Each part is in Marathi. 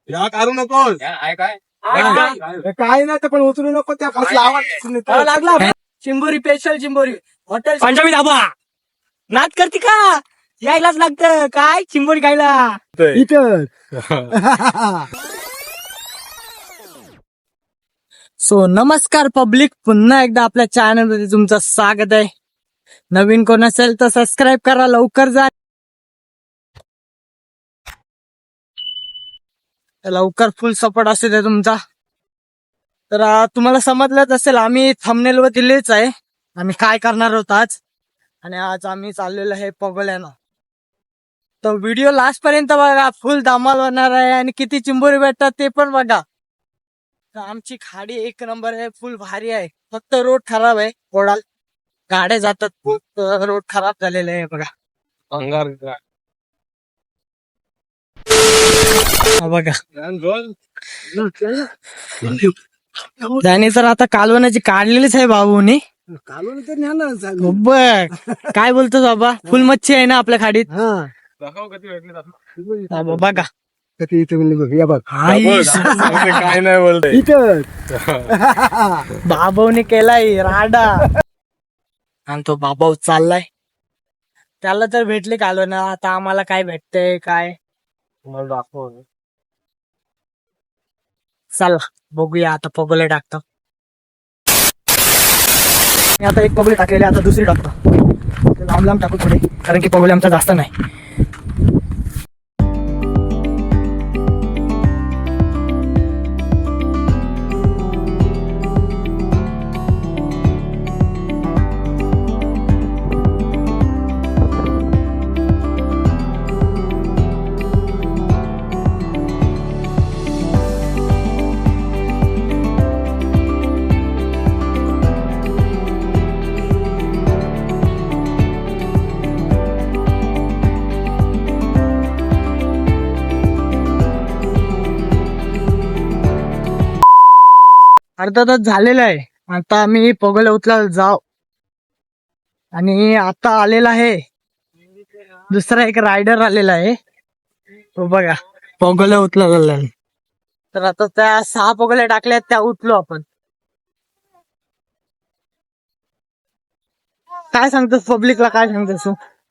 या काढू नकोस. काय नाही तर पण उचलू नको त्या लागला चिंबोरी स्पेशल चिंबोरी हॉटेल पंजाबी धाबा नाच करते का यायलाच लागतं काय चिंबोरी खायला इथं. सो नमस्कार पब्लिक, पुन्हा एकदा आपल्या चॅनल मध्ये तुमचं स्वागत आहे. नवीन कोण असेल तर सबस्क्राईब करा, लवकर जा, लवकर फुल सपोर्ट असेल ते तुमचा. तर तुम्हाला समजलंच असेल, आम्ही थंबनेल वर दिलेच आहे आम्ही काय करणार आहोत आज. आणि आज आम्ही चाललेलो आहे पगोल्यानं. तर व्हिडिओ लास्ट पर्यंत बघा, फुल धमाल होणार आहे आणि किती चिंबोरी भेटतात ते पण बघा. तर आमची खाडी एक नंबर आहे, फुल भारी आहे. फक्त रोड खराब आहे, ओढाल गाड्या जातात खूप, रोड खराब झालेले आहे बघा. हा बघा त्याने तर आता कालवणाची काढलेलीच आहे भाऊनी. काढून तर न्या ना. बघ काय बोलतो बाबा, फुल मच्छी आहे ना आपल्या खाडीत. हा बघा काय नाही बोलतोय इथं बाबाने केलाय राडा आणि तो बाबा चाललाय. त्याला तर भेटले कालवण, आता आम्हाला काय भेटतंय काय मला दाखव. चला बघूया आता पगोले टाकतो. मी आता एक पगोले टाकलेले, आता दुसरी टाकतो. लांब लांब टाकू थोडे, कारण की पगोले आमचा जास्त नाही. अर्धा तास झालेला आहे, आता आम्ही पगोले उचलायला जाऊ. आणि आता आलेला आहे दुसरा एक रायडर आलेला आहे, तो बघा पगोले उचलायला. तर आता त्या 6 पगोले टाकल्यात, त्या उचलो आपण. काय सांगतोस पब्लिकला, काय सांगतोस?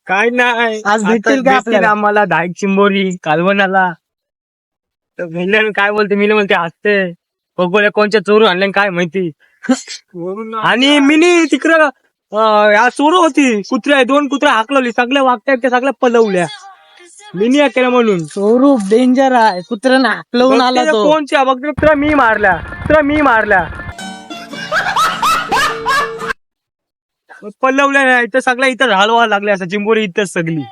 काय नाही, आज भेटतील का आपल्याला? आम्हाला 10 चिंबोरी कालवणाला. तर भेटल्यानं काय बोलते, मी म्हणते हसते पगोल्या कोणच्या चोरून आणल्या काय माहिती. आणि मिनी तिकडं या चोरू होती, कुत्र्या 2 कुत्र्या हाकलवली, सगळ्या वागतायत त्या सगळ्या पलवल्या. मिनी केला म्हणून स्वरूप डेंजर आहे, कुत्र्यानं हाकलवून आला तो. कोणच्या बघ, तुला मी मारल्या पलवल्या नाही तर सगळ्या इथं हलवा लागले, असं चिंबोरी इथंच सगळी.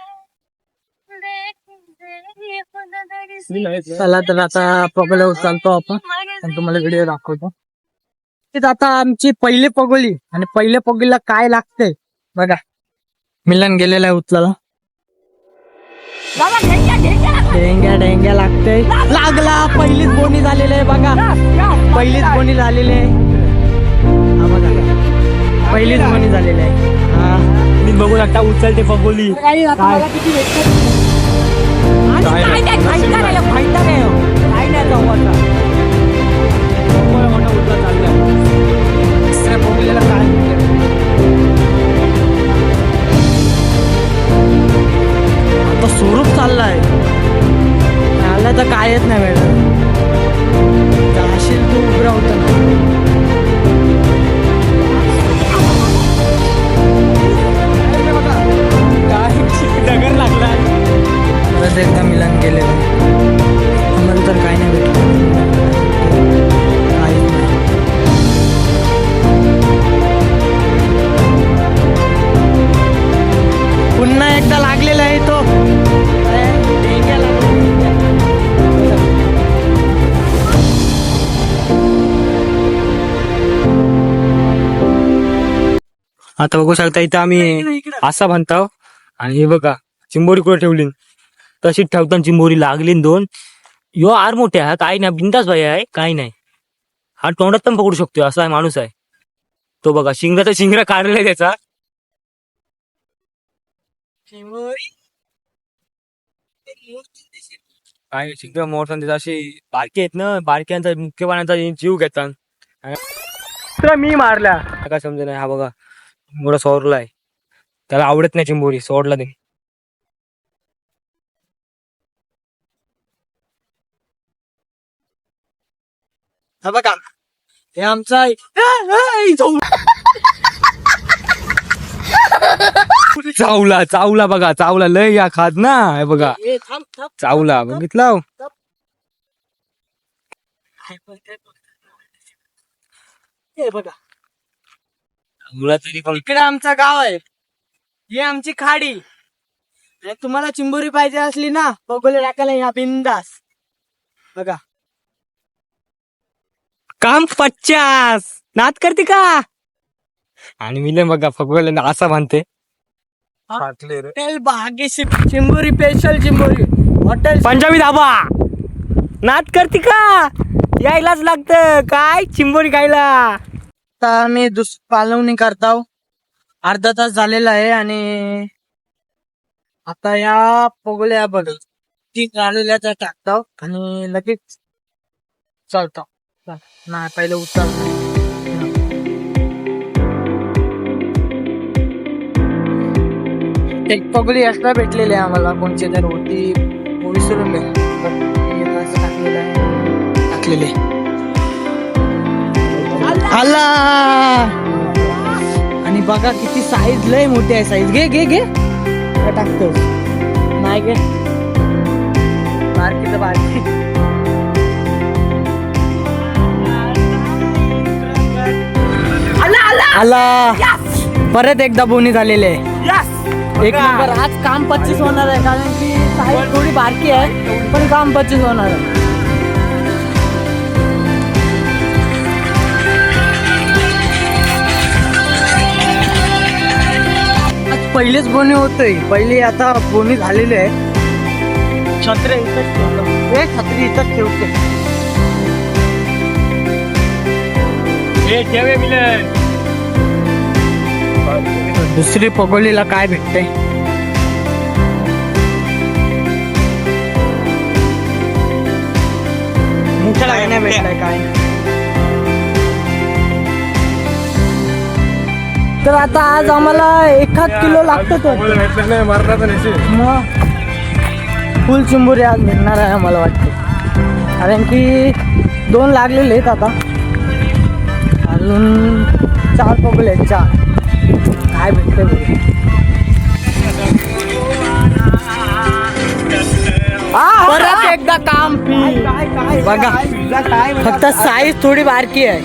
चला तर आता पगोले उचलतो आपण आणि तुम्हाला व्हिडिओ दाखवतो. ते आता आमची पहिले पगोली, आणि पहिले पगोलीला काय लागतंय बघा. मिलन गेलेला आहे उचलायला. ढेंग्या लागतंय, लागला. पहिलीच बोनी झालेली आहे बघा, पहिलीच बोनी झालेली आहे. हा बघा, पहिलीच बोनी झालेली आहे. हा मी बघू शकता उचलते पगोली. आता स्वरूप चाललाय, आला तर काय येत नाही मॅडम. जाशील तू उभं होता ना. डगर लागला. परत एकदा मिलन गेले, आम्हाला तर काय नाही भेटलं, काहीच नाही. पुन्हा एकदा लागलेला आहे तो. आता बघू शकता इथं आम्ही असा म्हणतो. आणि हे बघा चिंबोरी कुठे ठेवली, तशीच ठेवताना चिंबोरी लागली 2. यो आर मोठे आहे, काय नाही, बिंदास भाई आहे, काय नाही. हा तोंडात पण पकडू शकतोय, असा माणूस आहे तो. बघा शिंगरा काढलेला आहे त्याचा. काय शिंग मोठा तिथं अशी बारकी आहेत ना, बारक्यांचा मुख्य पाण्याचा जीव घेतात. तर मी मारल्या काय समजा नाही. हा बघा मोठा सोडलाय, त्याला आवडत नाही चिंबोरी, सोडला ते. हा बघा हे आमचा चावला चावला बघा, चावला लय या खात ना. हे बघा चावला, बघितला हे बघा मुला तरी पण. इकडे आमचं गाव आहे, ही आमची खाडी. आणि तुम्हाला चिंबोरी पाहिजे असली ना, पगोले टाकायला या बिंदास. बघा काम 50 नाद करते का. आणि मी बघा फगवले असं म्हणते हॉटेल भाग्यश्री चिंबोरी, स्पेशल चिंबोरी हॉटेल पंजाबी धाबा. नाद करते का, यायलाच लागतं काय चिंबोरी खायला. आता आम्ही पालवणी करताव. अर्धा तास झालेला आहे आणि आता या पगोल्या बघ ती राहिलेल्या त्या टाकताव आणि लगेच चालतो. नाही पहिले उचल. एक पगोली एक्स्ट्रा भेटलेली आहे आम्हाला, कोणची तर होती विसरून टाकलेले. आला आणि बघा किती साईज लय मोठी आहे. साईज घे घे घे टाकतो. नाही घे बारकी तर बारकी. आला परत एकदा बोनी झालेले आहे. एक नंबर. आज काम 25 होणार आहे, कारण की साईज थोडी बारकी आहे पण काम 25 होणार आहे. आज पहिलेच बोनी होतोय, पहिली आता बोनी झालेली आहे. छत्री इथंच ठेवतो, छत्री इथंच ठेवते. ठेवे मिलन. दुसरी पगोलीला काय भेटते. काय नाही भेटलाय काय. तर आता आज आम्हाला 1 किलो लागतो. मग फुल चिंबोरी आज भेटणार आहे आम्हाला वाटते, कारण की 2 लागलेले आहेत. आता अजून 4 पगोले आहेत, 4. काय भेटते परत एकदा काम बघा. फक्त साईज थोडी बारकी आहे.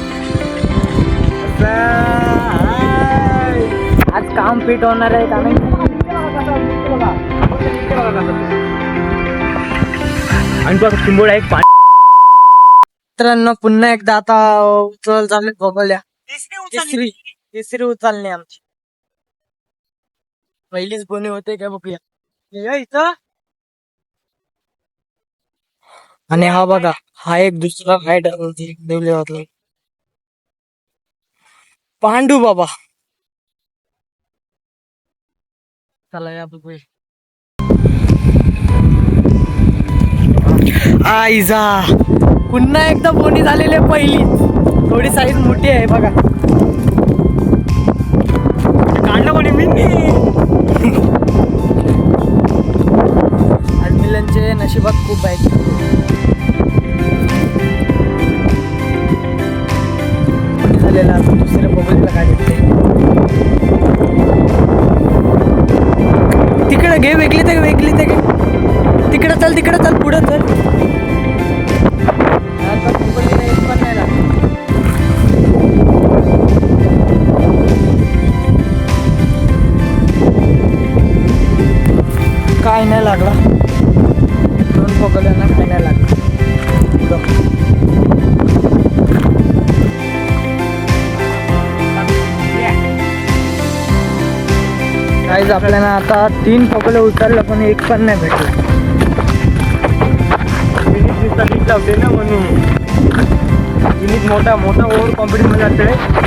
आज काम फिट होणार आहे, कारण आणि बघ चिंबोळा एक मित्रांनो पुन्हा एकदा आता उचल झाले बघल्या. तिसरी उचलणे आमची. पहिलीच बोनी होते काय बघूया इथं. आणि हा बघा हा एक दुसरा रायडर देवले होता पांडू बाबा. चला या बघूया. आईजा पुन्हा एकदा बोनी झालेली पहिली. थोडी साईज मोठी आहे बघा. काढलं कोणी मी. आज मिलनचे नशिबात खूप आहेत. झालेला दुसऱ्या पगोलीला काय भेटते. तिकडे घे, वेगळी ते तिकडे चल, तिकडे चल, पुढे चल. पण नाही लागत. काय नाही लागला. 2 पगोल्यांना काय नाही लागला. काहीच आपल्याला आता 3 पगोले उचललं पण एक पण नाही भेटलं. लावते ना म्हणून मोठा ओव्हर कॉम्पिटिशन मध्ये जाते.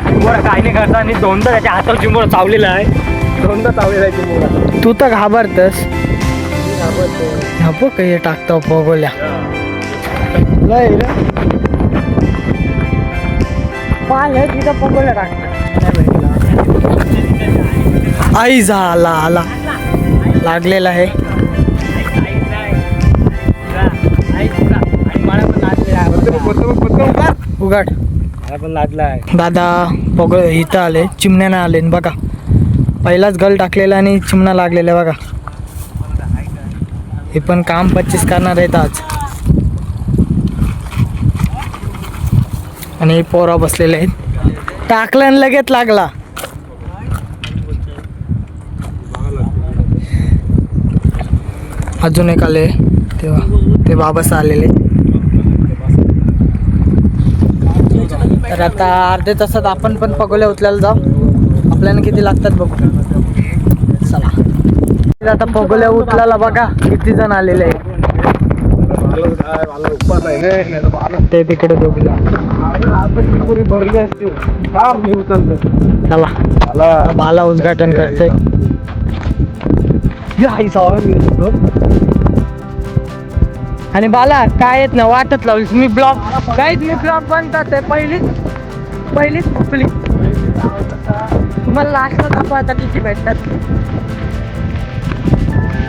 चिंबोरा काय नाही करता आणि 2दा त्याच्या हातावर चिंबोरा चावलेला आहे. 2दा चावलेला आहे चिंबोरा. तू तर घाबरतस. ह्या बघ हे टाकतो पगोल्या पाहिलं तिथं पगोल्या टाकतो आई झाला आला लागलेला आहे उघड पण लादलाय दादा पगळ इथं आले चिमण्यानं आले बघा पहिलाच गल टाकलेला आणि चिमणा लागलेला बघा हे पण काम 25 करणार आहेत आज आणि पोरा बसलेले आहेत टाकलं आणि लगेच लागला अजून एक आले तेव्हा ते बाबास आलेले तर आता अर्ध्या तासात आपण पण पगोल्या उचलायला जाऊ आपल्याला किती लागतात बघू चला आता पगोल्या उचलायला बघा किती जण आलेले आहे ते तिकडे दोघीला चला बाला उद्घाटन करते आणि बाला काय येत ना वाटत लावलीस मी ब्लॉग काहीच मी ब्लॉग बनतात पहिलीच पब्लिक तुम्हाला लास्टला दाखवा आता किती भेटतात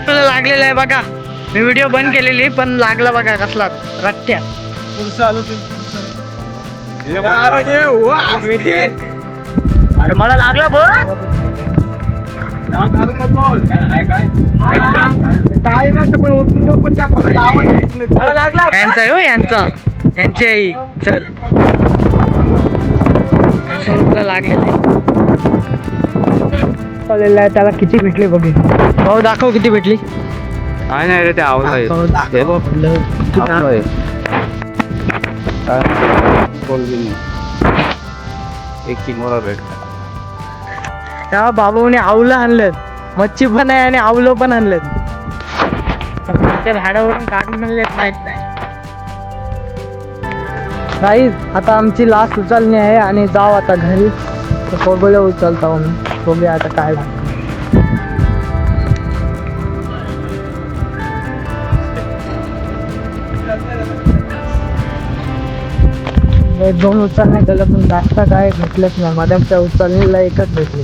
लागलेलं आहे बघा मी व्हिडिओ बंद केलेली पण लागला बघा कसला रट्ट्या अरे मला लागला बघ यांचा हो यांची आई चल लागलेलं आहे त्याला किती भेटली बघे भाऊ दाखव किती भेटली काय नाही रे ते एक किंमोरा भेटला त्या बाबाने आवलं आणलं मच्छी पण आहे आणि आवलं पण आणलं त्या झाडावरून काढून म्हणले माहित नाही आता आमची लास्ट उचलणी आहे आणि जाऊ आता घरी पगोल्या उचलता मी बघूया आता काय दोन उचलणे त्याला पण जास्त काय भेटलंच नाही माझ्या उचलणीला एकच भेटली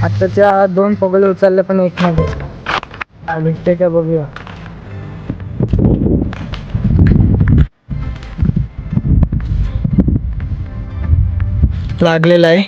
आत्ताच्या 2 पगोले उचलले पण एक नाही भेटते का बघूया लागलेला आहे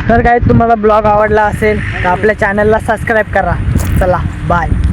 तर काय तुम्हाला ब्लॉग आवडला असेल तर आपल्या चॅनलला सबस्क्राईब करा चला बाय